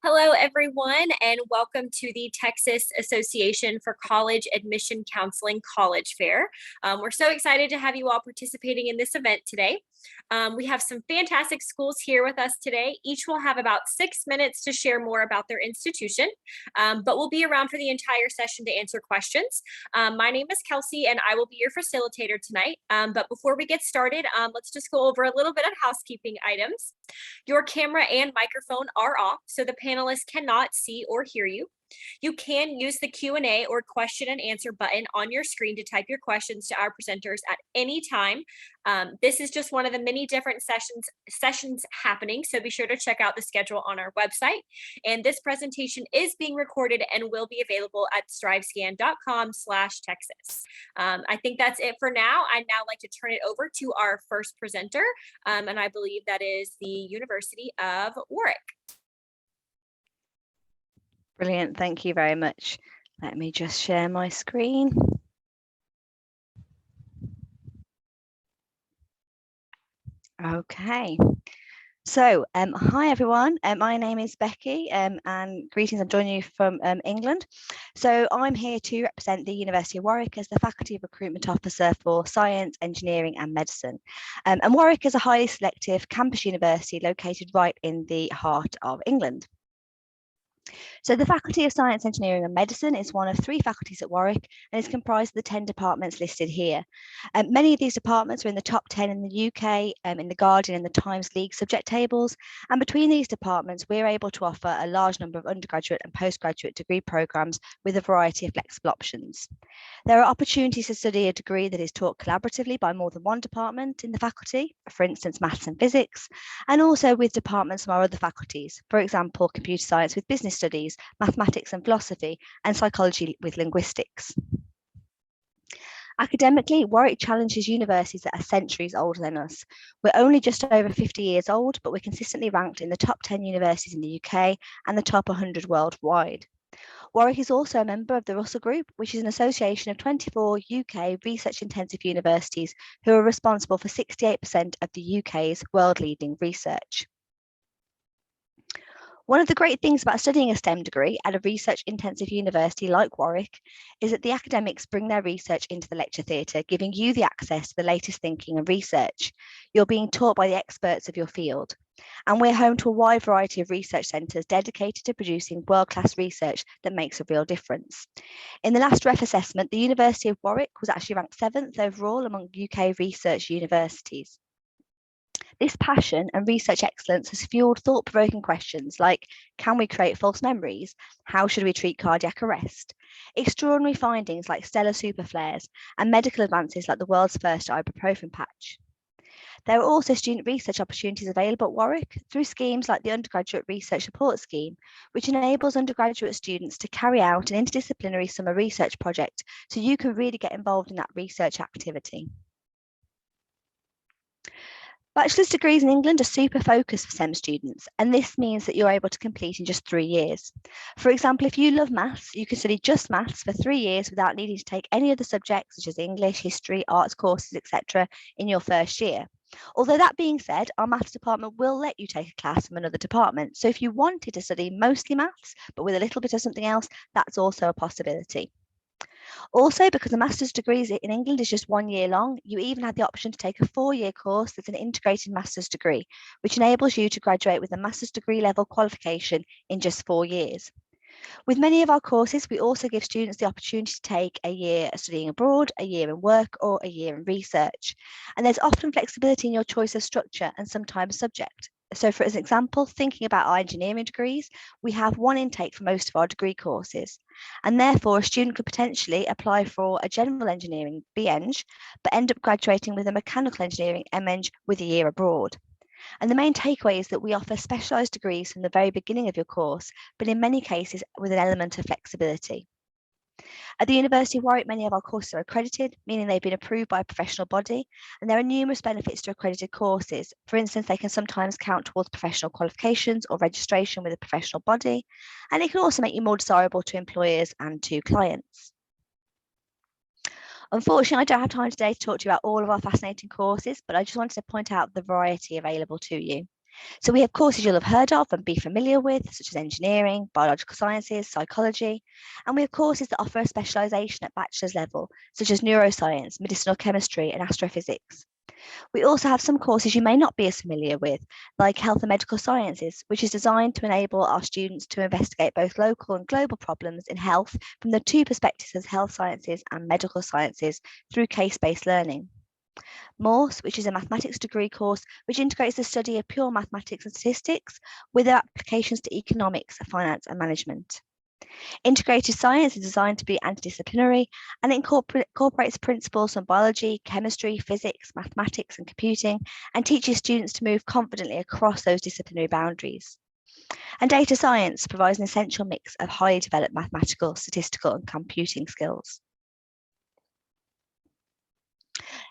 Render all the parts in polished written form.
Hello, everyone, and welcome to the Texas Association for College Admission Counseling College Fair. We're so excited to have you all participating in this event today. We have some fantastic schools here with us today. Each will have about 6 minutes to share more about their institution, but we'll be around for the entire session to answer questions. My name is Kelsey, and I will be your facilitator tonight. But before we get started, let's just go over a little bit of housekeeping items. Your camera and microphone are off, so the panelists cannot see or hear you. You can use the Q&A or question and answer button on your screen to type your questions to our presenters at any time. This is just one of the many different sessions happening, so be sure to check out the schedule on our website. And this presentation is being recorded and will be available at strivescan.com/Texas. I think that's it for now. I'd now like to turn it over to our first presenter, and I believe that is the University of Warwick. Brilliant, thank you very much. Let me just share my screen. Okay, so hi everyone, my name is Becky and greetings, I'm joining you from England. So I'm here to represent the University of Warwick as the Faculty Recruitment Officer for Science, Engineering and Medicine. And Warwick is a highly selective campus university located right in the heart of England. So the Faculty of Science, Engineering and Medicine is one of 3 faculties at Warwick and is comprised of the 10 departments listed here. Many of these departments are in the top 10 in the UK, in the Guardian and the Times League subject tables. And between these departments, we're able to offer a large number of undergraduate and postgraduate degree programmes with a variety of flexible options. There are opportunities to study a degree that is taught collaboratively by more than one department in the faculty, for instance, maths and physics, and also with departments from our other faculties, for example, computer science with business studies, mathematics and philosophy, and psychology with linguistics. Academically, Warwick challenges universities that are centuries older than us. We're only just over 50 years old, but we're consistently ranked in the top 10 universities in the UK and the top 100 worldwide. Warwick is also a member of the Russell Group, which is an association of 24 UK research-intensive universities who are responsible for 68% of the UK's world-leading research. One of the great things about studying a STEM degree at a research-intensive university like Warwick is that the academics bring their research into the lecture theatre, giving you the access to the latest thinking and research. You're being taught by the experts of your field. And we're home to a wide variety of research centres dedicated to producing world-class research that makes a real difference. In the last REF assessment, the University of Warwick was actually ranked 7th overall among UK research universities. This passion and research excellence has fueled thought-provoking questions like, can we create false memories? How should we treat cardiac arrest? Extraordinary findings like stellar superflares and medical advances like the world's first ibuprofen patch. There are also student research opportunities available at Warwick through schemes like the Undergraduate Research Support Scheme, which enables undergraduate students to carry out an interdisciplinary summer research project so you can really get involved in that research activity. Bachelor's degrees in England are super focused for STEM students, and this means that you're able to complete in just 3 years. For example, if you love maths, you can study just maths for 3 years without needing to take any other subjects such as English, history, arts courses, etc. in your first year. Although that being said, our maths department will let you take a class from another department. So if you wanted to study mostly maths, but with a little bit of something else, that's also a possibility. Also, because a master's degree in England is just 1 year long, you even have the option to take a 4-year course that's an integrated master's degree, which enables you to graduate with a master's degree level qualification in just 4 years. With many of our courses, we also give students the opportunity to take a year studying abroad, a year in work, or a year in research. And there's often flexibility in your choice of structure and sometimes subject. So for example, thinking about our engineering degrees, we have 1 intake for most of our degree courses. And therefore, a student could potentially apply for a general engineering BEng, but end up graduating with a mechanical engineering MEng with a year abroad. And the main takeaway is that we offer specialised degrees from the very beginning of your course, but in many cases with an element of flexibility. At the University of Warwick, many of our courses are accredited, meaning they've been approved by a professional body, and there are numerous benefits to accredited courses. For instance, they can sometimes count towards professional qualifications or registration with a professional body, and it can also make you more desirable to employers and to clients. Unfortunately, I don't have time today to talk to you about all of our fascinating courses, but I just wanted to point out the variety available to you. So we have courses you'll have heard of and be familiar with, such as engineering, biological sciences, psychology, and we have courses that offer a specialisation at bachelor's level, such as neuroscience, medicinal chemistry, and astrophysics. We also have some courses you may not be as familiar with, like health and medical sciences, which is designed to enable our students to investigate both local and global problems in health from the two perspectives of health sciences and medical sciences through case-based learning. Morse, which is a mathematics degree course which integrates the study of pure mathematics and statistics with applications to economics, finance, and management. Integrated science is designed to be interdisciplinary and incorporates principles from biology, chemistry, physics, mathematics, and computing, and teaches students to move confidently across those disciplinary boundaries. And data science provides an essential mix of highly developed mathematical, statistical, and computing skills.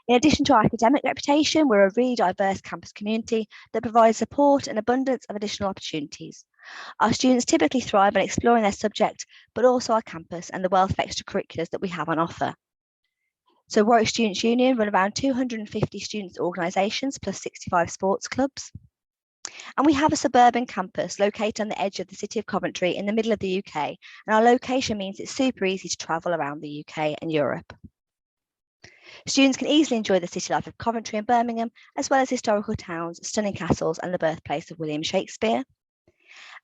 In addition to our academic reputation, we're a really diverse campus community that provides support and abundance of additional opportunities. Our students typically thrive on exploring their subject, but also our campus and the wealth of extracurriculars that we have on offer. So Warwick Students' Union run around 250 students' organisations plus 65 sports clubs. And we have a suburban campus located on the edge of the city of Coventry in the middle of the UK. And our location means it's super easy to travel around the UK and Europe. Students can easily enjoy the city life of Coventry and Birmingham, as well as historical towns, stunning castles, and the birthplace of William Shakespeare.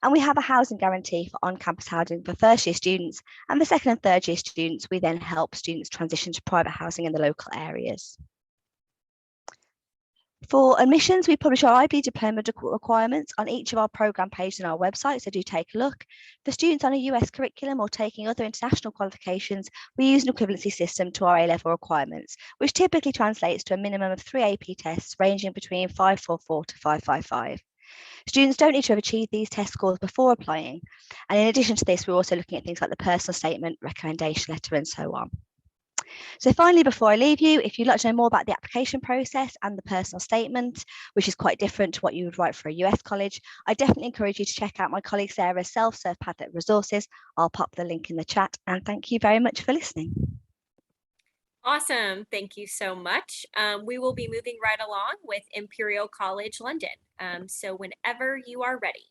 And we have a housing guarantee for on-campus housing for first-year students, and for second and third-year students, we then help students transition to private housing in the local areas. For admissions, we publish our IB diploma requirements on each of our programme pages on our website, so do take a look. For students on a US curriculum or taking other international qualifications, we use an equivalency system to our A-level requirements, which typically translates to a minimum of 3 AP tests ranging between 544 to 555. Students don't need to have achieved these test scores before applying. And in addition to this, we're also looking at things like the personal statement, recommendation letter, and so on. So finally, before I leave you, if you'd like to know more about the application process and the personal statement, which is quite different to what you would write for a US college, I definitely encourage you to check out my colleague Sarah's self-serve Padlet resources. I'll pop the link in the chat, and thank you very much for listening. Awesome. Thank you so much. We will be moving right along with Imperial College London. So whenever you are ready.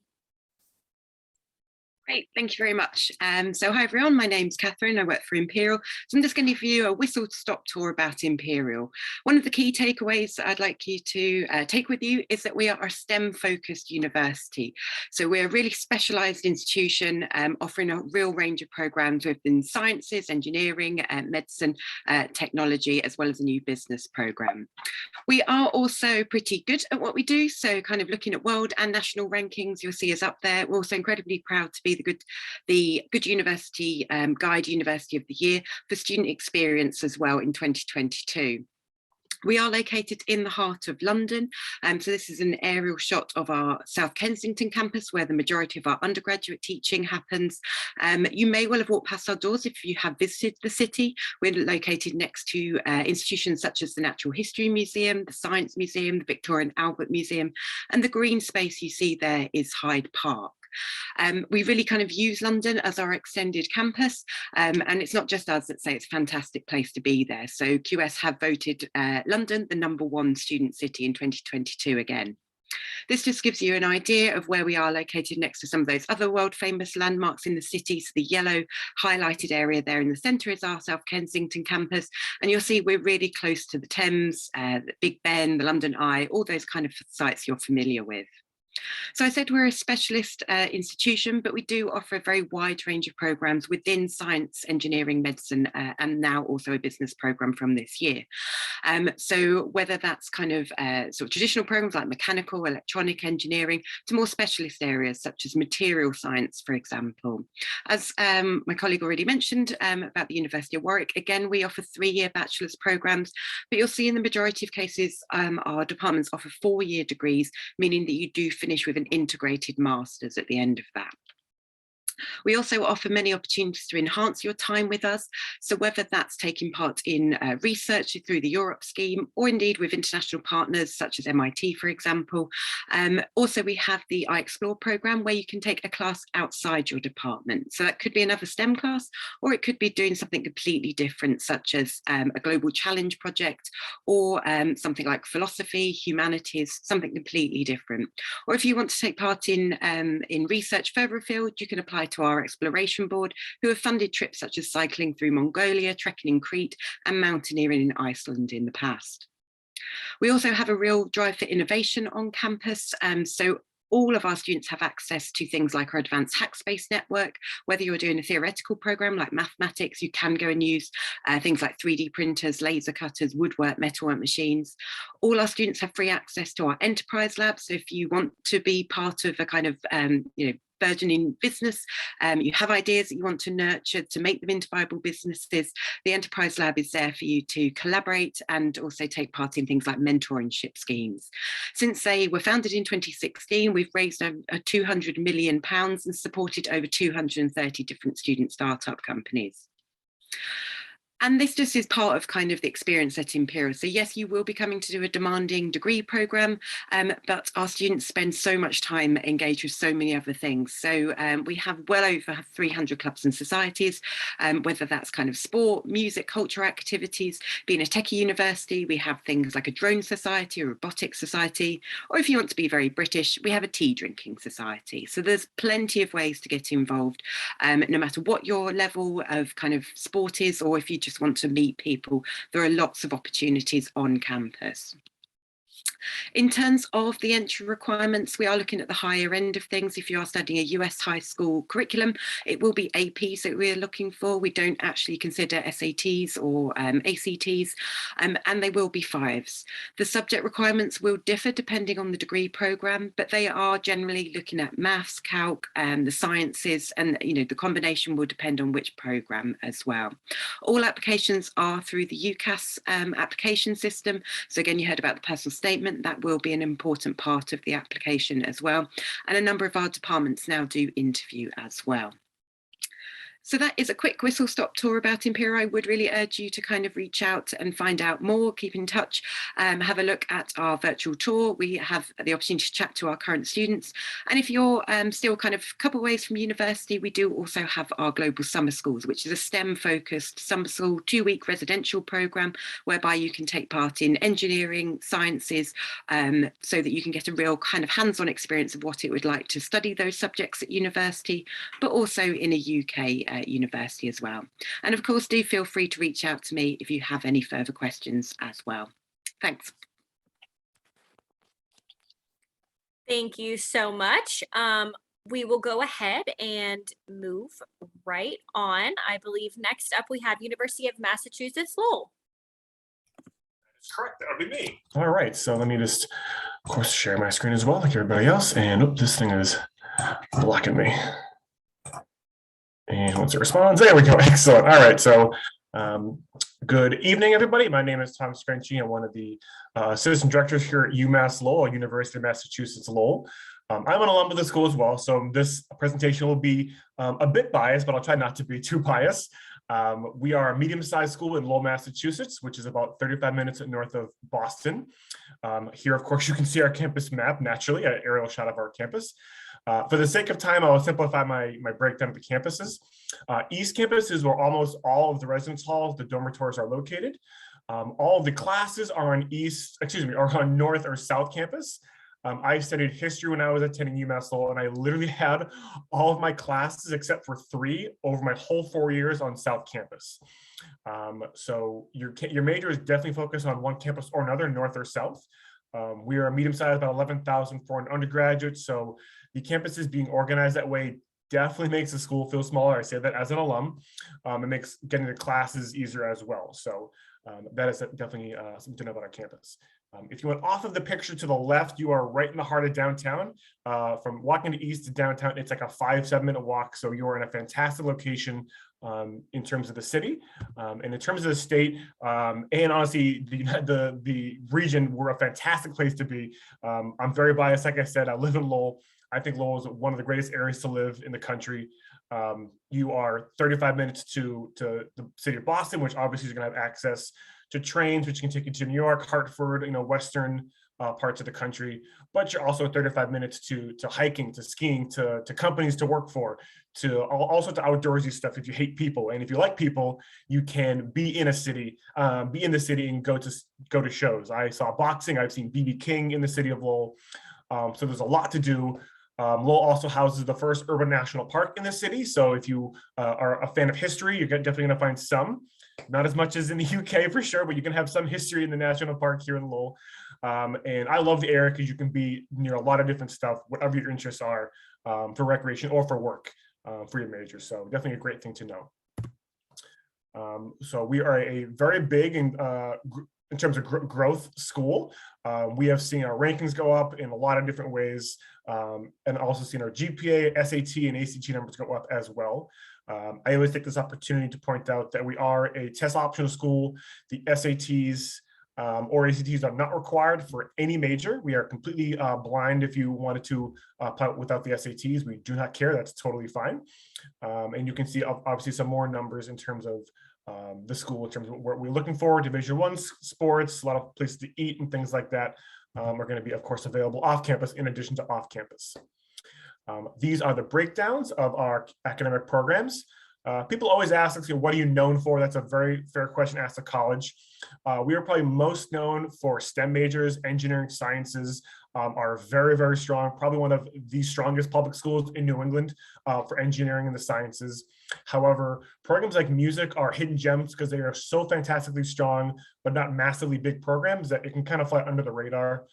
Great, thank you very much. So hi everyone, my name's Catherine, I work for Imperial. So I'm just going to give you a whistle-stop tour about Imperial. One of the key takeaways that I'd like you to take with you is that we are a STEM-focused university. So we're a really specialised institution offering a real range of programmes within sciences, engineering, medicine, technology, as well as a new business programme. We are also pretty good at what we do, so kind of looking at world and national rankings, you'll see us up there. We're also incredibly proud to be the Good University Guide University of the Year for student experience as well in 2022. We are located in the heart of London, so this is an aerial shot of our South Kensington campus where the majority of our undergraduate teaching happens. You may well have walked past our doors if you have visited the city. We're located next to institutions such as the Natural History Museum, the Science Museum, the Victoria and Albert Museum, and the green space you see there is Hyde Park. We really kind of use London as our extended campus, and it's not just us that say it's a fantastic place to be there. So QS have voted London the #1 student city in 2022 again. This just gives you an idea of where we are located next to some of those other world famous landmarks in the city. So the yellow highlighted area there in the centre is our South Kensington campus, and you'll see we're really close to the Thames, the Big Ben, the London Eye, all those kind of sites you're familiar with. So I said we're a specialist institution, but we do offer a very wide range of programmes within science, engineering, medicine, and now also a business programme from this year. So whether that's kind of sort of traditional programmes like mechanical, electronic engineering, to more specialist areas such as material science, for example. As my colleague already mentioned about the University of Warwick, again, we offer 3-year bachelor's programmes, but you'll see in the majority of cases our departments offer 4-year degrees, meaning that you do finish with an integrated master's at the end of that. We also offer many opportunities to enhance your time with us. So whether that's taking part in research through the Europe scheme, or indeed with international partners such as MIT, for example. Also, we have the I Explore programme where you can take a class outside your department. So that could be another STEM class, or it could be doing something completely different, such as a global challenge project, or something like philosophy, humanities, something completely different. Or if you want to take part in research further afield, you can apply to our exploration board, who have funded trips such as cycling through Mongolia, trekking in Crete, and mountaineering in Iceland in the past. We also have a real drive for innovation on campus. So all of our students have access to things like our advanced hackspace network. Whether you're doing a theoretical program like mathematics, you can go and use things like 3D printers, laser cutters, woodwork, metalwork machines. All our students have free access to our enterprise lab. So if you want to be part of a kind of burgeoning business, you have ideas that you want to nurture to make them into viable businesses, the Enterprise Lab is there for you to collaborate and also take part in things like mentorship schemes. Since they were founded in 2016, we've raised over £200 million and supported over 230 different student startup companies. And this just is part of kind of the experience at Imperial. So yes, you will be coming to do a demanding degree programme, but our students spend so much time engaged with so many other things. So we have well over 300 clubs and societies, whether that's kind of sport, music, cultural activities. Being a techie university, we have things like a drone society, a robotics society, or if you want to be very British, we have a tea drinking society. So there's plenty of ways to get involved, no matter what your level of kind of sport is, or if you just want to meet people, there are lots of opportunities on campus. In terms of the entry requirements, we are looking at the higher end of things. If you are studying a US high school curriculum, it will be APs that we're looking for. We don't actually consider SATs or ACTs, and they will be 5s. The subject requirements will differ depending on the degree programme, but they are generally looking at maths, calc, the sciences, and the combination will depend on which programme as well. All applications are through the UCAS application system. So again, you heard about the personal statement. That will be an important part of the application as well. And a number of our departments now do interview as well. So that is a quick whistle-stop tour about Imperial. I would really urge you to kind of reach out and find out more, keep in touch, have a look at our virtual tour. We have the opportunity to chat to our current students. And if you're still kind of a couple of ways from university, we do also have our Global Summer Schools, which is a STEM-focused summer school 2-week residential programme, whereby you can take part in engineering, sciences, so that you can get a real kind of hands-on experience of what it would like to study those subjects at university, but also in a UK university as well. And of course, do feel free to reach out to me if you have any further questions as well. Thanks. Thank you so much. We will go ahead and move right on. I believe next up we have University of Massachusetts Lowell. That's correct. That would be me. All right. So let me just, of course, share my screen as well, like everybody else. And this thing is blocking me. And once it responds, there we go. Excellent. All right. So good evening, everybody. My name is Tom Screnchi. I'm one of the assistant directors here at UMass Lowell, University of Massachusetts Lowell. I'm an alum of the school as well. So this presentation will be a bit biased, but I'll try not to be too biased. We are a medium-sized school in Lowell, Massachusetts, which is about 35 minutes north of Boston. Here, of course, you can see our campus map, naturally, an aerial shot of our campus. For the sake of time, I'll simplify my breakdown of the campuses. East Campus is where almost all of the residence halls, the dormitories are located. All of the classes are on North or South Campus. I studied history when I was attending UMass Lowell, and I literally had all of my classes except for 3 over my whole 4 years on South Campus. So your major is definitely focused on one campus or another, North or South. We are a medium-sized, about 11,000 for an undergraduate. So the campuses being organized that way definitely makes the school feel smaller. I say that as an alum. It makes getting to classes easier as well. So that is definitely something to know about our campus. If you went off of the picture to the left, you are right in the heart of downtown. From walking to east to downtown, it's like a 5-7 minute walk. So you're in a fantastic location in terms of the city. And in terms of the state, and honestly, the region, we're a fantastic place to be. I'm very biased. Like I said, I live in Lowell. I think Lowell is one of the greatest areas to live in the country. You are 35 minutes to the city of Boston, which obviously is going to have access to trains, which can take you to New York, Hartford, western parts of the country. But you're also 35 minutes to hiking, to skiing, to companies to work for, to also to outdoorsy stuff if you hate people. And if you like people, you can be in a city, be in the city and go to shows. I saw boxing. I've seen B.B. King in the city of Lowell. So there's a lot to do. Lowell also houses the first urban national park in the city. So if you are a fan of history, you're definitely going to find some. Not as much as in the UK for sure, but you can have some history in the national park here in Lowell. And I love the area because you can be near a lot of different stuff, whatever your interests are, for recreation or for work, for your major. So definitely a great thing to know. So we are a very big and in terms of growth school. We have seen our rankings go up in a lot of different ways, and also seen our GPA, SAT, and ACT numbers go up as well. I always take this opportunity to point out that we are a test optional school. The SATs or ACTs are not required for any major. We are completely blind if you wanted to apply without the SATs. We do not care. That's totally fine. And you can see obviously some more numbers in terms of the school, in terms of what we're looking for. Division I sports, a lot of places to eat and things like that are going to be, of course, available off campus in addition to off campus. These are the breakdowns of our academic programs. People always ask us, what are you known for? That's a very fair question asked at college. We are probably most known for STEM majors. Engineering sciences are very, very strong, probably one of the strongest public schools in New England for engineering and the sciences. However, programs like music are hidden gems because they are so fantastically strong, but not massively big programs that it can kind of fly under the radar.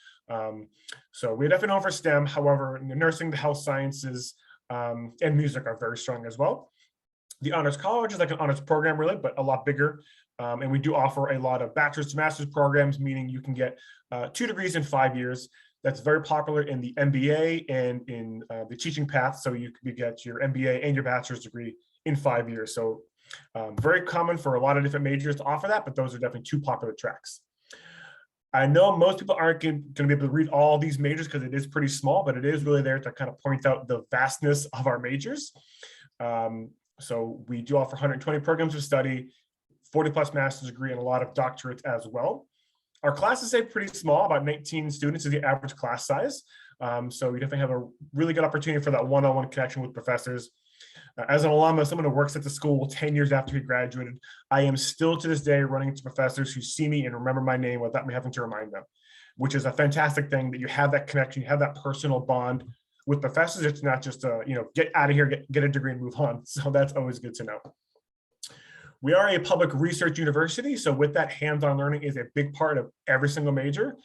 So we're definitely known for STEM. However, nursing, the health sciences, and music are very strong as well. The honors college is like an honors program really, but a lot bigger. And we do offer a lot of bachelor's to master's programs, meaning you can get 2 degrees in 5 years. That's very popular in the MBA and in the teaching path. So you can get your MBA and your bachelor's degree in 5 years. So very common for a lot of different majors to offer that, but those are definitely 2 popular tracks. I know most people aren't going to be able to read all these majors because it is pretty small, but it is really there to kind of point out the vastness of our majors. So we do offer 120 programs of study, 40 plus master's degree, and a lot of doctorates as well. Our classes stay pretty small, about 19 students is the average class size. So we definitely have a really good opportunity for that one-on-one connection with professors. As an alum, as someone who works at the school 10 years after he graduated, I am still to this day running into professors who see me and remember my name without me having to remind them, which is a fantastic thing that you have that connection, you have that personal bond with professors. It's not just get out of here, get a degree and move on. So that's always good to know. We are a public research university. So with that, hands-on learning is a big part of every single major.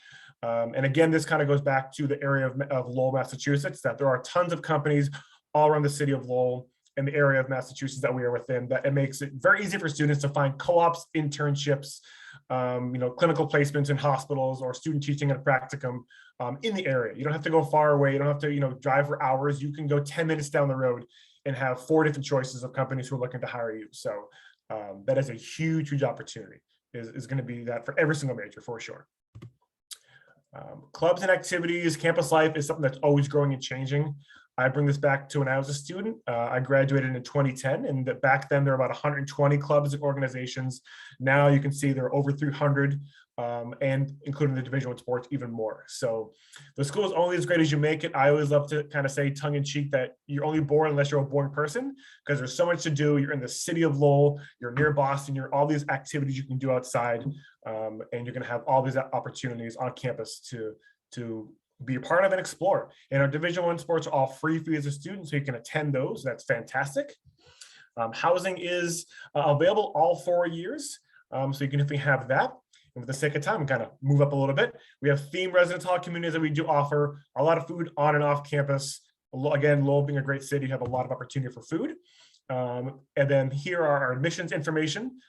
And again, this kind of goes back to the area of Lowell, Massachusetts, that there are tons of companies all around the city of Lowell and the area of Massachusetts that we are within, that it makes it very easy for students to find co-ops, internships, clinical placements in hospitals or student teaching at a practicum in the area. You don't have to go far away. You don't have to, drive for hours. You can go 10 minutes down the road and have 4 different choices of companies who are looking to hire you. So that is a huge, huge opportunity, is going to be that for every single major for sure. Clubs and activities, campus life is something that's always growing and changing. I bring this back to when I was a student. I graduated in 2010, and back then there were about 120 clubs and organizations. Now you can see there are over 300, and including the Division I sports, even more. So the school is only as great as you make it. I always love to kind of say tongue in cheek that you're only bored unless you're a boring person, because there's so much to do. You're in the city of Lowell, you're near Boston, you're all these activities you can do outside, and you're going to have all these opportunities on campus to be a part of and explore. And our Division I sports are all free for you as a student, so you can attend those. That's fantastic. Housing is available all 4 years, so you can definitely have that. And for the sake of time, we kind of move up a little bit. We have themed residence hall communities that we do offer, a lot of food on and off campus. Again, Lowell being a great city, you have a lot of opportunity for food. And then here are our admissions information.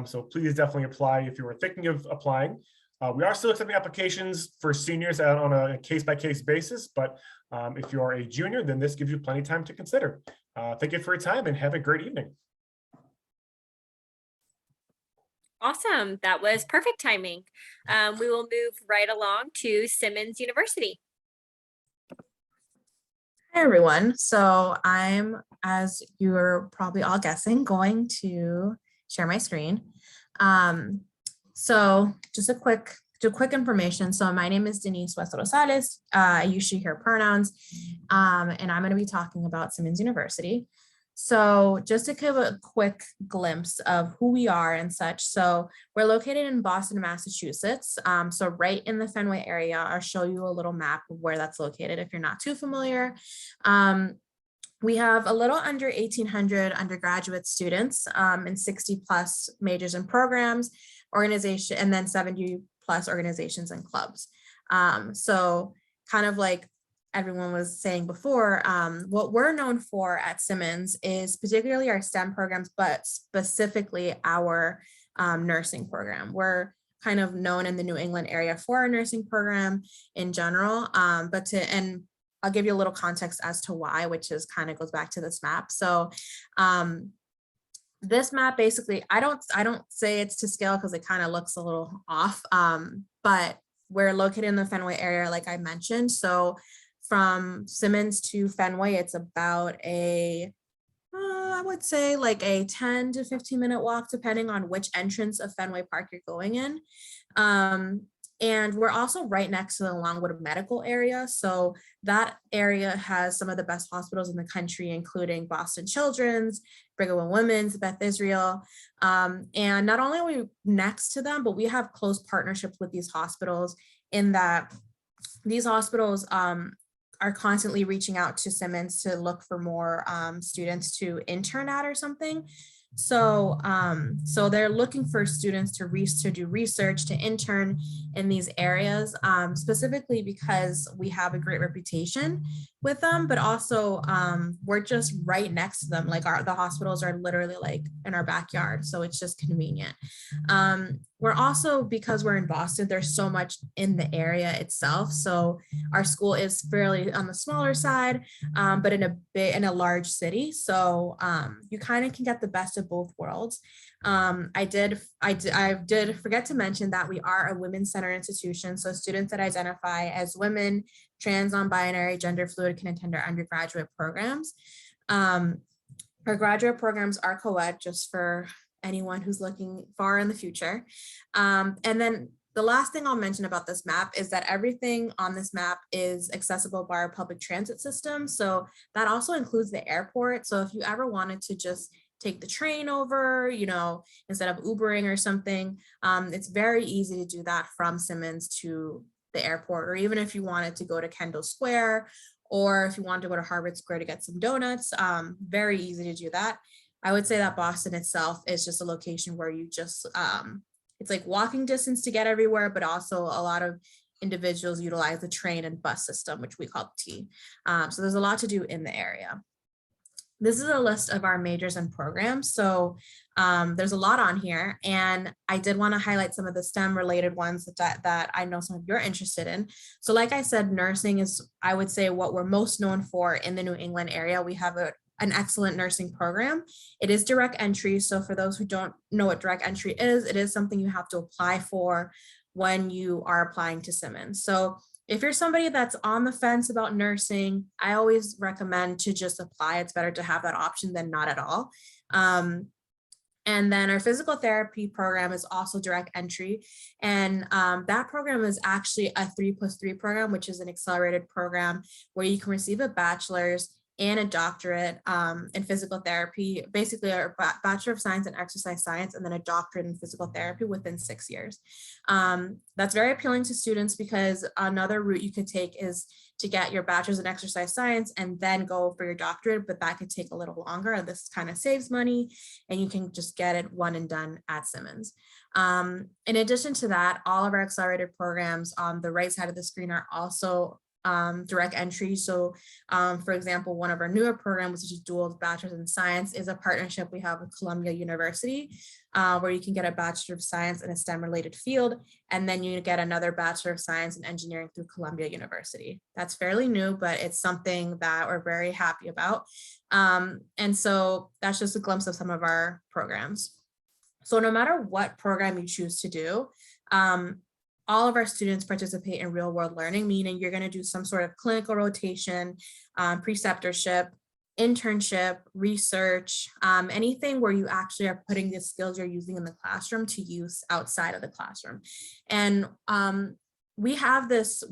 So please definitely apply if you were thinking of applying. We are still accepting applications for seniors on a case-by-case basis, but if you are a junior, then this gives you plenty of time to consider. Thank you for your time and have a great evening. Awesome. That was perfect timing. We will move right along to Simmons University. Hi, everyone. So I'm, as you're probably all guessing, going to share my screen. So just a quick information. So my name is Denise West Rosales. I use she, her pronouns, and I'm going to be talking about Simmons University. So just to give a quick glimpse of who we are and such. So we're located in Boston, Massachusetts. So right in the Fenway area. I'll show you a little map of where that's located if you're not too familiar. We have a little under 1,800 undergraduate students and 60 plus majors and programs, organization, and then 70 plus organizations and clubs. So kind of like everyone was saying before, what we're known for at Simmons is particularly our STEM programs, but specifically our nursing program. We're kind of known in the New England area for our nursing program in general, and I'll give you a little context as to why, which is kind of goes back to this map. So this map basically, I don't say it's to scale because it kind of looks a little off, but we're located in the Fenway area, like I mentioned. So from Simmons to Fenway, it's about I would say like a 10 to 15 minute walk, depending on which entrance of Fenway Park you're going in. And we're also right next to the Longwood Medical area. So that area has some of the best hospitals in the country, including Boston Children's, Brigham and Women's, Beth Israel. And not only are we next to them, but we have close partnerships with these hospitals in that these hospitals are constantly reaching out to Simmons to look for more students to intern at or something. So they're looking for students to do research, to intern in these areas, specifically because we have a great reputation with them, but also we're just right next to them. Like the hospitals are literally like in our backyard, so it's just convenient. We're also, because we're in Boston, there's so much in the area itself. So our school is fairly on the smaller side, but in a large city. So you kind of can get the best of both worlds. I did forget to mention that we are a women's center institution. So students that identify as women, trans, non-binary, gender fluid can attend our undergraduate programs. Our graduate programs are co-ed, just for anyone who's looking far in the future. And then the last thing I'll mention about this map is that everything on this map is accessible by our public transit system. So that also includes the airport. So if you ever wanted to just take the train over, instead of Ubering or something, it's very easy to do that from Simmons to the airport. Or even if you wanted to go to Kendall Square, or if you wanted to go to Harvard Square to get some donuts, very easy to do that. I would say that Boston itself is just a location where you just, it's like walking distance to get everywhere, but also a lot of individuals utilize the train and bus system, which we call T. So there's a lot to do in the area. This is a list of our majors and programs. So there's a lot on here, and I did want to highlight some of the STEM related ones that I know some of you are interested in. So like I said, nursing is, I would say, what we're most known for in the New England area. We have an excellent nursing program. It is direct entry. So for those who don't know what direct entry is, it is something you have to apply for when you are applying to Simmons. So if you're somebody that's on the fence about nursing, I always recommend to just apply. It's better to have that option than not at all. And then our physical therapy program is also direct entry. And that program is actually a 3+3 program, which is an accelerated program where you can receive a bachelor's and a doctorate in physical therapy, basically a Bachelor of Science in Exercise Science, and then a doctorate in physical therapy within 6 years. That's very appealing to students because another route you could take is to get your Bachelor's in Exercise Science and then go for your doctorate, but that could take a little longer, and this kind of saves money, and you can just get it one and done at Simmons. In addition to that, all of our accelerated programs on the right side of the screen are also direct entry. So for example, one of our newer programs, which is dual Bachelor's in Science, is a partnership we have with Columbia University, where you can get a Bachelor of Science in a STEM related field, and then you get another Bachelor of Science in Engineering through Columbia University. That's fairly new, but it's something that we're very happy about. And so that's just a glimpse of some of our programs. So no matter what program you choose to do, all of our students participate in real world learning, meaning you're going to do some sort of clinical rotation, preceptorship, internship, research, anything where you actually are putting the skills you're using in the classroom to use outside of the classroom. And we have this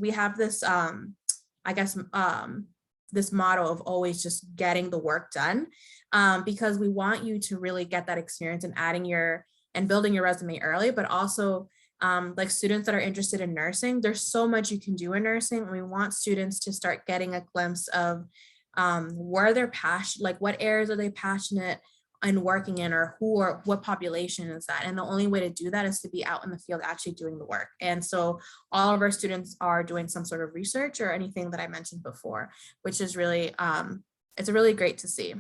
this motto of always just getting the work done, because we want you to really get that experience and building your resume early, but also like students that are interested in nursing, there's so much you can do in nursing. And we want students to start getting a glimpse of where they're passionate, like what areas are they passionate in working in, or who or what population is that. And the only way to do that is to be out in the field actually doing the work. And so all of our students are doing some sort of research or anything that I mentioned before, which is really, it's really great to see.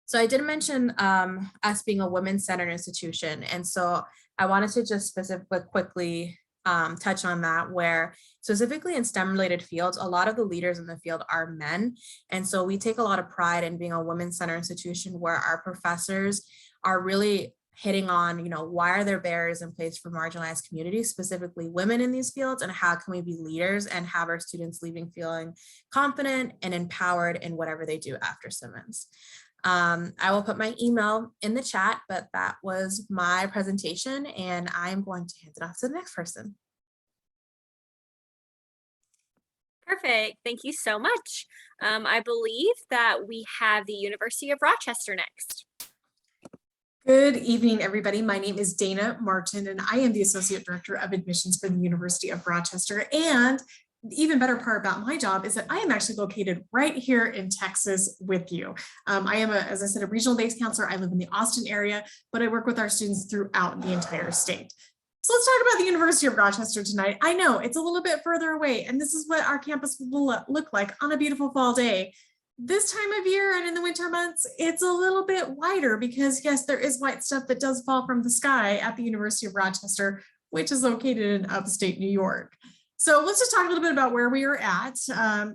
So I did mention us being a women's-centered institution. And so I wanted to just specifically quickly touch on that, where specifically in STEM-related fields, a lot of the leaders in the field are men. And so we take a lot of pride in being a women's-centered institution where our professors are really hitting on, why are there barriers in place for marginalized communities, specifically women in these fields, and how can we be leaders and have our students leaving feeling confident and empowered in whatever they do after Simmons. I will put my email in the chat, but that was my presentation and I'm going to hand it off to the next person. Perfect. Thank you so much. I believe that we have the University of Rochester next. Good evening, everybody. My name is Dana Martin, and I am the Associate Director of Admissions for the University of Rochester. And the even better part about my job is that I am actually located right here in Texas with you. I am, as I said, a regional based counselor. I live in the Austin area, but I work with our students throughout the entire state. So let's talk about the University of Rochester tonight. I know it's a little bit further away, and this is what our campus will look like on a beautiful fall day. This time of year and in the winter months, it's a little bit wider because yes, there is white stuff that does fall from the sky at the University of Rochester, which is located in upstate New York. So let's just talk a little bit about where we are at.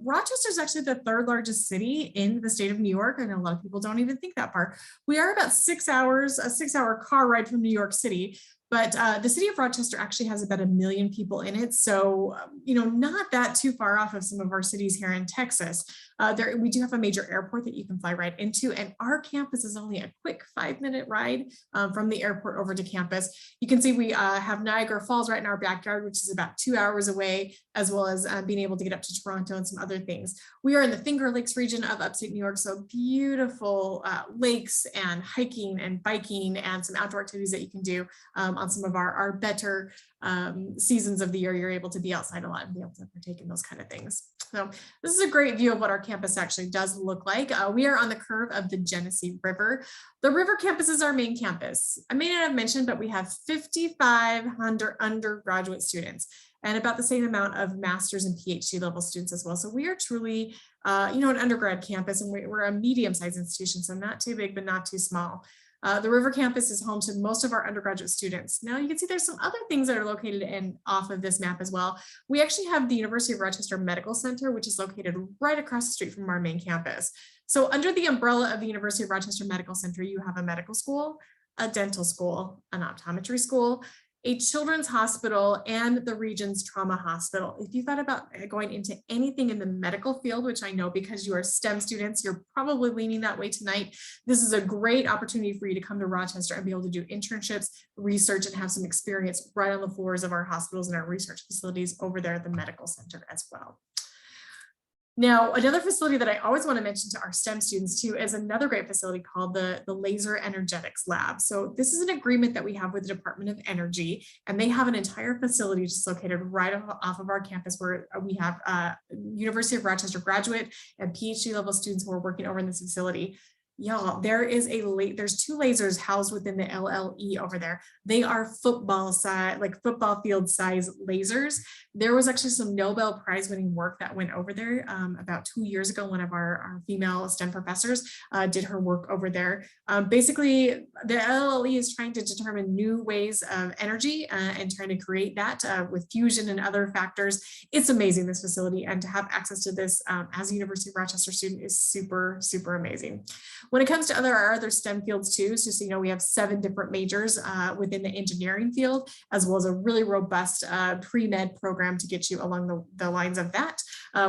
Rochester is actually the third largest city in the state of New York. I know a lot of people don't even think that part. We are about 6 hours, a 6-hour car ride from New York City. But the city of Rochester actually has about 1 million people in it. So, not that too far off of some of our cities here in Texas. We do have a major airport that you can fly right into, and our campus is only a quick 5-minute ride from the airport over to campus. You can see we have Niagara Falls right in our backyard, which is about 2 hours away, as well as being able to get up to Toronto and some other things. We are in the Finger Lakes region of upstate New York, so beautiful lakes and hiking and biking and some outdoor activities that you can do on some of our better seasons of the year. You're able to be outside a lot and be able to partake in those kind of things. So this is a great view of what our campus actually does look like. We are on the curve of the Genesee River. The river campus is our main campus. I may not have mentioned, but we have 5,500 undergraduate students and about the same amount of master's and PhD level students as well. So we are truly, an undergrad campus, and we're a medium-sized institution, so not too big, but not too small. The River campus is home to most of our undergraduate students. Now you can see there's some other things that are located off of this map as well. We actually have the University of Rochester Medical Center, which is located right across the street from our main campus. So under the umbrella of the University of Rochester Medical Center, you have a medical school, a dental school, an optometry school, a children's hospital, and the region's trauma hospital. If you thought about going into anything in the medical field, which I know because you are STEM students, you're probably leaning that way tonight, this is a great opportunity for you to come to Rochester and be able to do internships, research, and have some experience right on the floors of our hospitals and our research facilities over there at the medical center as well. Now, another facility that I always want to mention to our STEM students too is another great facility called the Laser Energetics Lab. So this is an agreement that we have with the Department of Energy, and they have an entire facility just located right off of our campus where we have University of Rochester graduate and PhD level students who are working over in this facility. Y'all, there's 2 lasers housed within the LLE over there. They are football field size lasers. There was actually some Nobel Prize winning work that went over there about 2 years ago. One of our female STEM professors did her work over there. Basically, the LLE is trying to determine new ways of energy and trying to create that with fusion and other factors. It's amazing, this facility, and to have access to this as a University of Rochester student is super, super amazing. When it comes to our other STEM fields too, so you know, we have 7 different majors within the engineering field, as well as a really robust pre-med program to get you along the lines of that.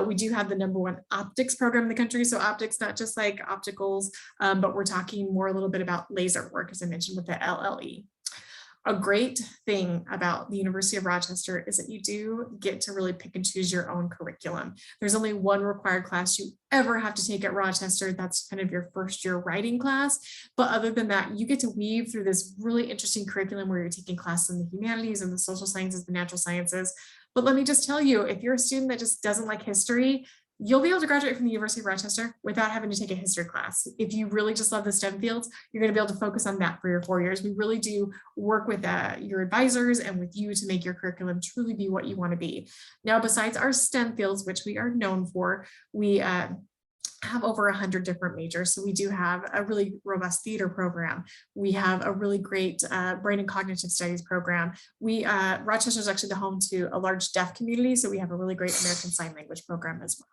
We do have the #1 optics program in the country. So optics, not just like opticals, but we're talking more a little bit about laser work, as I mentioned, with the LLE. A great thing about the University of Rochester is that you do get to really pick and choose your own curriculum. There's only one required class you ever have to take at Rochester. That's kind of your first year writing class. But other than that, you get to weave through this really interesting curriculum where you're taking classes in the humanities and the social sciences, the natural sciences. But let me just tell you, if you're a student that just doesn't like history, you'll be able to graduate from the University of Rochester without having to take a history class. If you really just love the STEM fields, you're going to be able to focus on that for your 4 years. We really do work with your advisors and with you to make your curriculum truly be what you want to be. Now, besides our STEM fields, which we are known for, we have over 100 different majors. So we do have a really robust theater program. We have a really great brain and cognitive studies program. Rochester is actually the home to a large deaf community. So we have a really great American Sign Language program as well.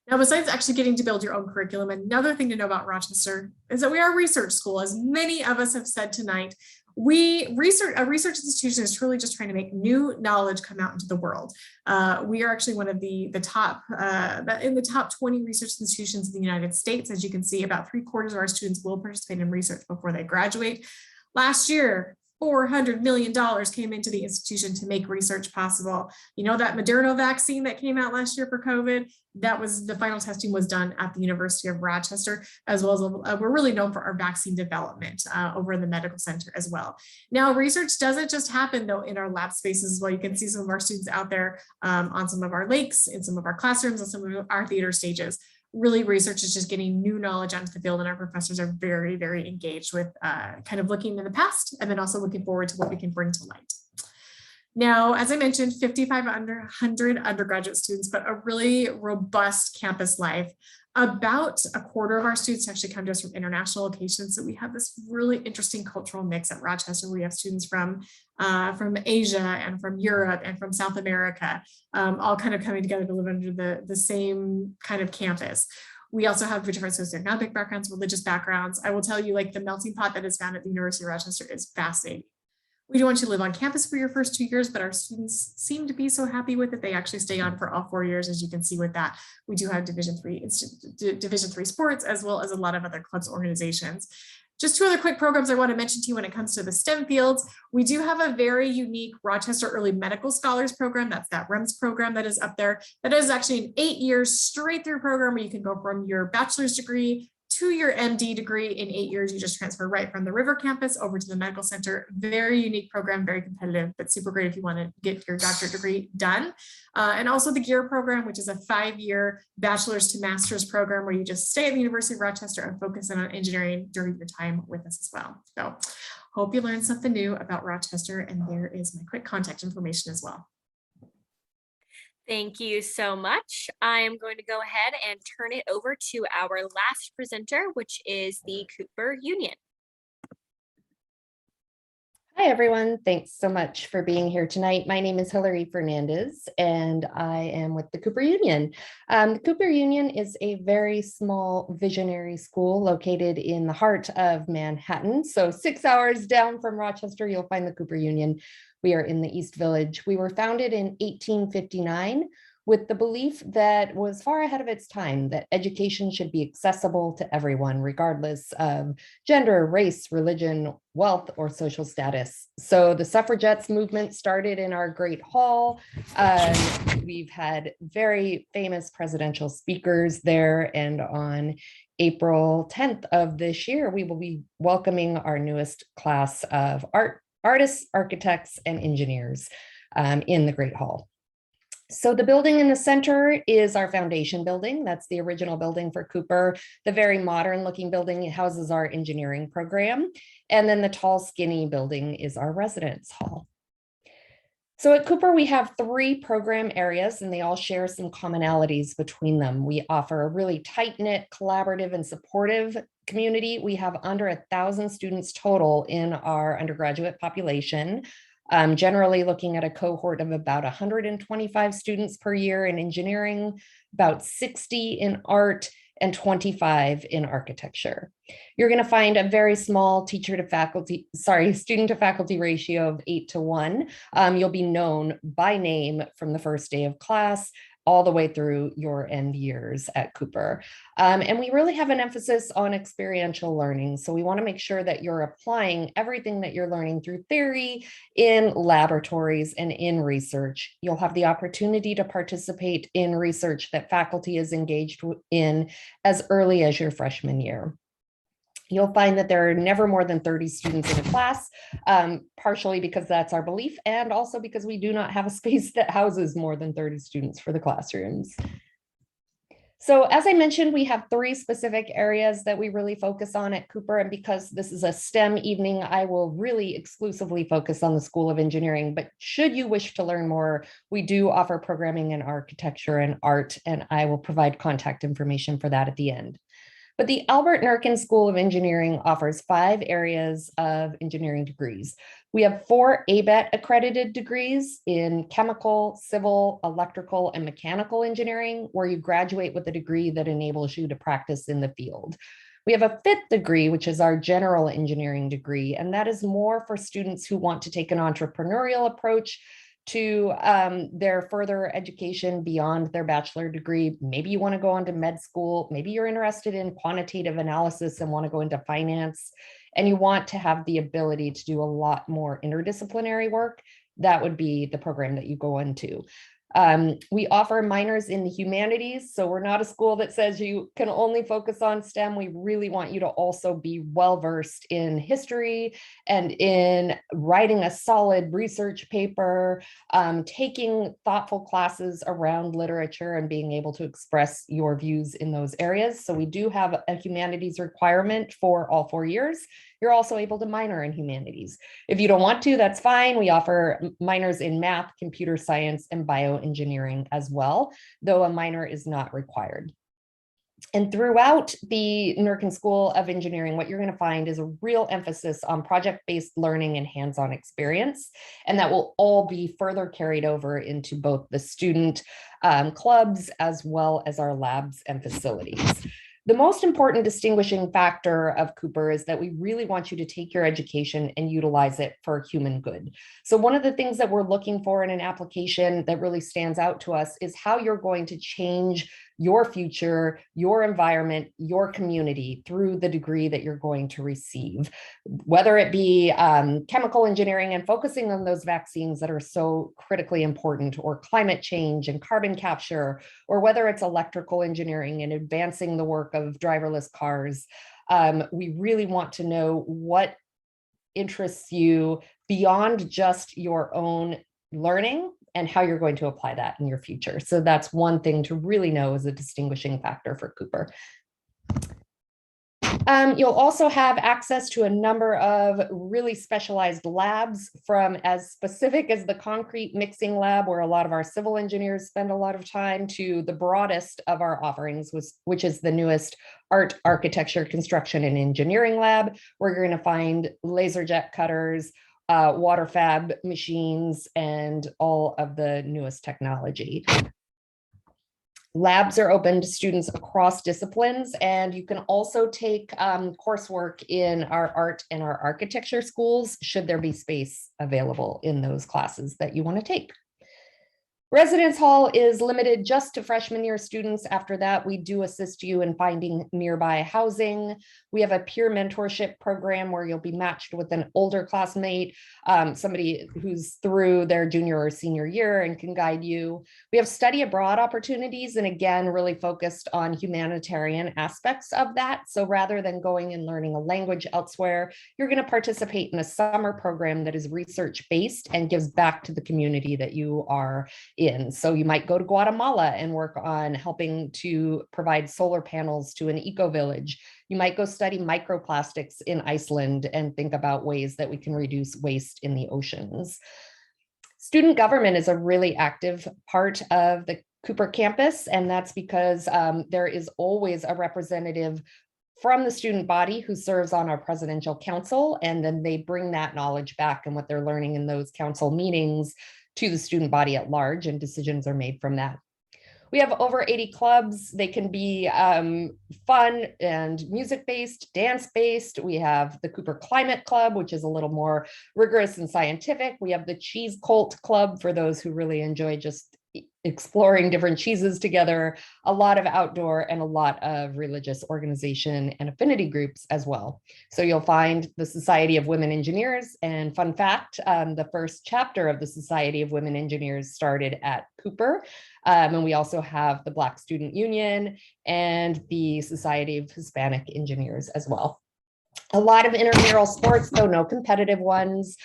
Now, besides actually getting to build your own curriculum, another thing to know about Rochester is that we are a research school. As many of us have said tonight, a research institution is truly just trying to make new knowledge come out into the world. We are actually one of the top, in the top 20 research institutions in the United States. As you can see, about 3/4 of our students will participate in research before they graduate. Last year, $400 million came into the institution to make research possible. You know, that Moderna vaccine that came out last year for COVID, the final testing was done at the University of Rochester, as well as we're really known for our vaccine development over in the medical center as well. Now, research doesn't just happen though in our lab spaces as well. You can see some of our students out there on some of our lakes, in some of our classrooms, and some of our theater stages. Really, research is just getting new knowledge onto the field, and our professors are very, very engaged with kind of looking in the past and then also looking forward to what we can bring to light. Now, as I mentioned, 5,500 undergraduate students, but a really robust campus life. About 1/4 of our students actually come to us from international locations. So we have this really interesting cultural mix at Rochester. We have students from Asia and from Europe and from South America, all kind of coming together to live under the same kind of campus. We also have different socioeconomic backgrounds, religious backgrounds. I will tell you, like, the melting pot that is found at the University of Rochester is fascinating. We do want you to live on campus for your first 2 years, but our students seem to be so happy with it. They actually stay on for all 4 years, as you can see with that. We do have Division III sports, as well as a lot of other clubs, organizations. Just 2 other quick programs I want to mention to you when it comes to the STEM fields. We do have a very unique Rochester Early Medical Scholars program. That's that REMS program that is up there. That is actually an 8 years straight through program where you can go from your bachelor's degree to your MD degree in 8 years. You just transfer right from the River campus over to the medical center. Very unique program, very competitive, but super great if you want to get your doctorate degree done. And also the GEAR program, which is a 5-year bachelor's to master's program where you just stay at the University of Rochester and focus on engineering during your time with us as well. So hope you learned something new about Rochester, and there is my quick contact information as well. Thank you so much. I am going to go ahead and turn it over to our last presenter, which is the Cooper Union. Hi, everyone. Thanks so much for being here tonight. My name is Hilary Fernandez, and I am with the Cooper Union. The Cooper Union is a very small visionary school located in the heart of Manhattan. So 6 hours down from Rochester, you'll find the Cooper Union. We are in the East Village. We were founded in 1859 with the belief that was far ahead of its time, that education should be accessible to everyone, regardless of gender, race, religion, wealth, or social status. So the suffragettes movement started in our Great Hall. We've had very famous presidential speakers there, and on April 10th of this year, we will be welcoming our newest class of artists, architects, and engineers in the Great Hall. So the building in the center is our foundation building. That's the original building for Cooper. The very modern looking building houses our engineering program. And then the tall, skinny building is our residence hall. So at Cooper, we have 3 program areas, and they all share some commonalities between them. We offer a really tight-knit, collaborative, and supportive community. We have under 1,000 students total in our undergraduate population, generally looking at a cohort of about 125 students per year in engineering, about 60 in art, and 25 in architecture. You're going to find a very small student to faculty ratio of 8:1. You'll be known by name from the first day of class all the way through your end years at Cooper. And we really have an emphasis on experiential learning. So we want to make sure that you're applying everything that you're learning through theory in laboratories and in research. You'll have the opportunity to participate in research that faculty is engaged in as early as your freshman year. You'll find that there are never more than 30 students in a class, partially because that's our belief, and also because we do not have a space that houses more than 30 students for the classrooms. So as I mentioned, we have 3 specific areas that we really focus on at Cooper, and because this is a STEM evening, I will really exclusively focus on the School of Engineering, but should you wish to learn more, we do offer programming in architecture and art, and I will provide contact information for that at the end. But the Albert Nurkin School of Engineering offers 5 areas of engineering degrees. We have 4 ABET accredited degrees in chemical, civil, electrical, and mechanical engineering, where you graduate with a degree that enables you to practice in the field. We have a 5th degree, which is our general engineering degree, and that is more for students who want to take an entrepreneurial approach to their further education beyond their bachelor degree. Maybe you want to go on to med school. Maybe you're interested in quantitative analysis and want to go into finance, and you want to have the ability to do a lot more interdisciplinary work. That would be the program that you go into. We offer minors in the humanities, so we're not a school that says you can only focus on STEM. We really want you to also be well-versed in history and in writing a solid research paper, taking thoughtful classes around literature and being able to express your views in those areas. So we do have a humanities requirement for all 4 years. You're also able to minor in humanities. If you don't want to, that's fine. We offer minors in math, computer science, and bioengineering as well, though a minor is not required. And throughout the Nurkin School of Engineering, what you're going to find is a real emphasis on project-based learning and hands-on experience. And that will all be further carried over into both the student clubs as well as our labs and facilities. The most important distinguishing factor of Cooper is that we really want you to take your education and utilize it for human good. So one of the things that we're looking for in an application that really stands out to us is how you're going to change your future, your environment, your community through the degree that you're going to receive, whether it be chemical engineering and focusing on those vaccines that are so critically important, or climate change and carbon capture, or whether it's electrical engineering and advancing the work of driverless cars. We really want to know what interests you beyond just your own learning and how you're going to apply that in your future. So that's one thing to really know as a distinguishing factor for Cooper. You'll also have access to a number of really specialized labs, from as specific as the concrete mixing lab, where a lot of our civil engineers spend a lot of time, to the broadest of our offerings, which is the newest art, architecture, construction, and engineering lab, where you're going to find laser jet cutters, water fab machines, and all of the newest technology. Labs are open to students across disciplines, and you can also take coursework in our art and our architecture schools, should there be space available in those classes that you want to take. Residence hall is limited just to freshman year students. After that, we do assist you in finding nearby housing. We have a peer mentorship program where you'll be matched with an older classmate, somebody who's through their junior or senior year and can guide you. We have study abroad opportunities, and again, really focused on humanitarian aspects of that. So rather than going and learning a language elsewhere, you're going to participate in a summer program that is research-based and gives back to the community that you are in. So you might go to Guatemala and work on helping to provide solar panels to an eco-village. You might go study microplastics in Iceland and think about ways that we can reduce waste in the oceans. Student government is a really active part of the Cooper campus, and that's because there is always a representative from the student body who serves on our presidential council, and then they bring that knowledge back and what they're learning in those council meetings to the student body at large, and decisions are made from that. We have over 80 clubs. They can be fun and music-based, dance-based. We have the Cooper Climate Club, which is a little more rigorous and scientific. We have the Cheese Cult Club for those who really enjoy just exploring different cheeses together, a lot of outdoor and a lot of religious organization and affinity groups as well. So you'll find the Society of Women Engineers, and fun fact, the first chapter of the Society of Women Engineers started at Cooper. And we also have the Black Student Union and the Society of Hispanic Engineers as well. A lot of intramural sports, though no competitive ones.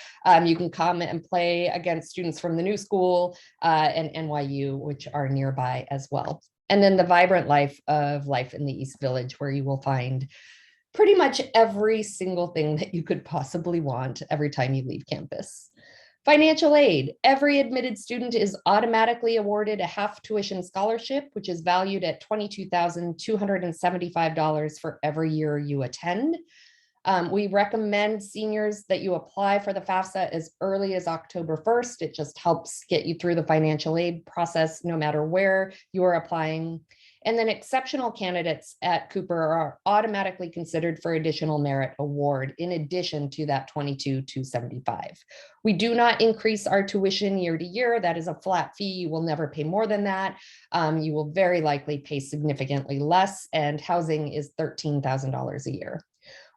You can come and play against students from the New School and NYU, which are nearby as well. And then the vibrant life in the East Village, where you will find pretty much every single thing that you could possibly want every time you leave campus. Financial aid. Every admitted student is automatically awarded a half tuition scholarship, which is valued at $22,275 for every year you attend. We recommend seniors that you apply for the FAFSA as early as October 1st. It just helps get you through the financial aid process, no matter where you are applying. And then exceptional candidates at Cooper are automatically considered for additional merit award in addition to that $22,275. We do not increase our tuition year to year. That is a flat fee. You will never pay more than that. You will very likely pay significantly less, and housing is $13,000 a year.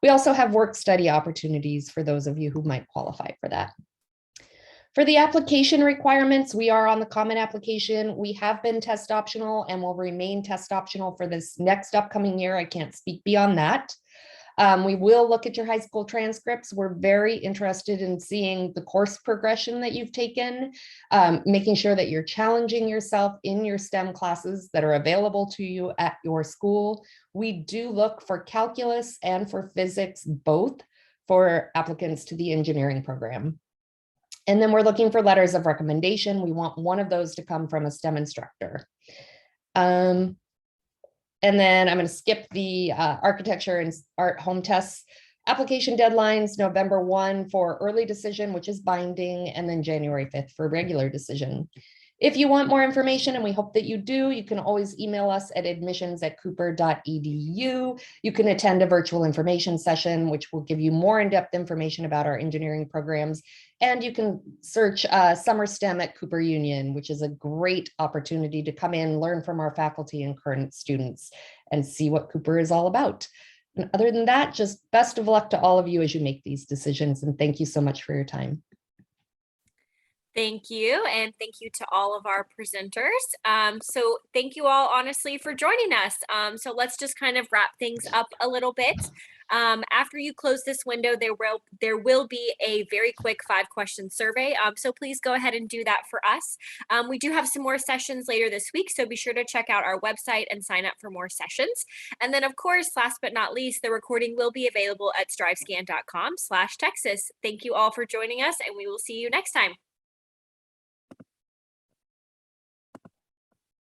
We also have work study opportunities for those of you who might qualify for that. For the application requirements, we are on the common application. We have been test optional and will remain test optional for this next upcoming year. I can't speak beyond that. We will look at your high school transcripts. We're very interested in seeing the course progression that you've taken, making sure that you're challenging yourself in your STEM classes that are available to you at your school. We do look for calculus and for physics, both, for applicants to the engineering program. And then we're looking for letters of recommendation. We want one of those to come from a STEM instructor. And then I'm going to skip the architecture and art home tests. Application deadlines, November 1 for early decision, which is binding, and then January 5th for regular decision. If you want more information, and we hope that you do, you can always email us at admissions@cooper.edu. You can attend a virtual information session, which will give you more in-depth information about our engineering programs. And you can search Summer STEM at Cooper Union, which is a great opportunity to come in, learn from our faculty and current students, and see what Cooper is all about. And other than that, just best of luck to all of you as you make these decisions. And thank you so much for your time. Thank you. And thank you to all of our presenters. So thank you all honestly for joining us. So let's just kind of wrap things up a little bit. After you close this window, there will be a very quick 5-question survey. So please go ahead and do that for us. We do have some more sessions later this week, so be sure to check out our website and sign up for more sessions. And then of course, last but not least, the recording will be available at strivescan.com/Texas. Thank you all for joining us, and we will see you next time.